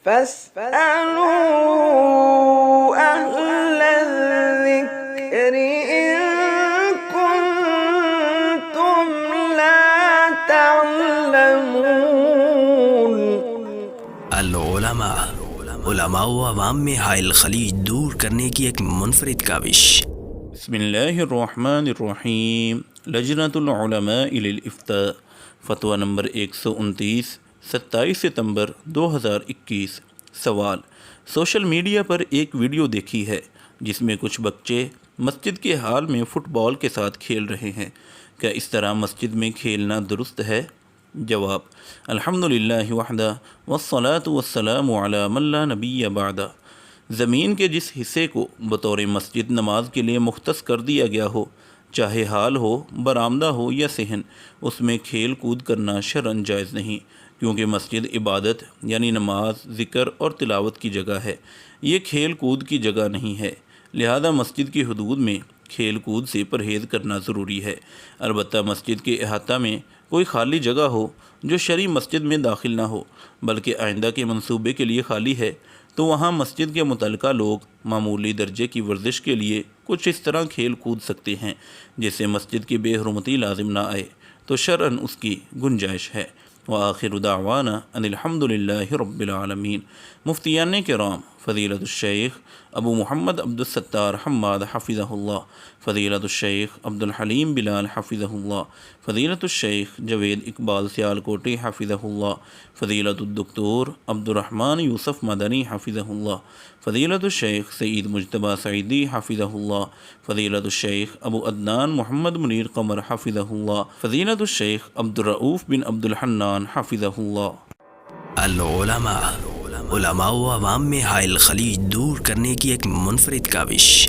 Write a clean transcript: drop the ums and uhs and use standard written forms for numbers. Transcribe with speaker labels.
Speaker 1: فاسألوا أهل الذكر إن كنتم لا تعلمون۔
Speaker 2: العلماء، علماء و عوام میں حائل خلیج دور کرنے کی ایک منفرد کاوش۔
Speaker 3: بسم اللہ الرحمن الرحیم۔ لجنۃ العلماء للافتاء، فتویٰ نمبر 129، 27 ستمبر 2021۔ سوال: سوشل میڈیا پر ایک ویڈیو دیکھی ہے جس میں کچھ بچے مسجد کے ہال میں فٹ بال کے ساتھ کھیل رہے ہیں، کیا اس طرح مسجد میں کھیلنا درست ہے؟ جواب: الحمدللہ وحدہ والصلاة والسلام علی من لا نبی بعدہ۔ زمین کے جس حصے کو بطور مسجد نماز کے لیے مختص کر دیا گیا ہو، چاہے ہال ہو، برآمدہ ہو یا صحن، اس میں کھیل کود کرنا شرعاً جائز نہیں، کیونکہ مسجد عبادت یعنی نماز، ذکر اور تلاوت کی جگہ ہے، یہ کھیل کود کی جگہ نہیں ہے، لہذا مسجد کی حدود میں کھیل کود سے پرہیز کرنا ضروری ہے۔ البتہ مسجد کے احاطہ میں کوئی خالی جگہ ہو جو شرعی مسجد میں داخل نہ ہو بلکہ آئندہ کے منصوبے کے لیے خالی ہے، تو وہاں مسجد کے متعلقہ لوگ معمولی درجے کی ورزش کے لیے کچھ اس طرح کھیل کود سکتے ہیں جس سے مسجد کی بے حرمتی لازم نہ آئے، تو شرعاً اس کی گنجائش ہے۔ وآخر دعوانا ان الحمدللہ رب العالمین۔ مفتیان کرام فضیلت الشیخ ابو محمد عبد الستار حماد حفظہ اللہ، فضیلت الشیخ عبد الحلیم بلال حفظہ اللہ، فضیلت الشیخ جوید اقبال سیالکوٹی حفظہ اللہ، فضیلت الدکتور عبد الرحمن یوسف مدنی حفظہ اللہ، فضیلت الشیخ سعید مجتبیٰ سعیدی حفظہ اللہ، فضیلت الشیخ ابو عدنان محمد منیر قمر حفظہ اللہ، فضیلت الشیخ عبد الرؤوف بن عبد الحنان حفظہ اللہ۔
Speaker 2: العلماء، علماء و عوام میں حائل خلیج دور کرنے کی ایک منفرد کاوش۔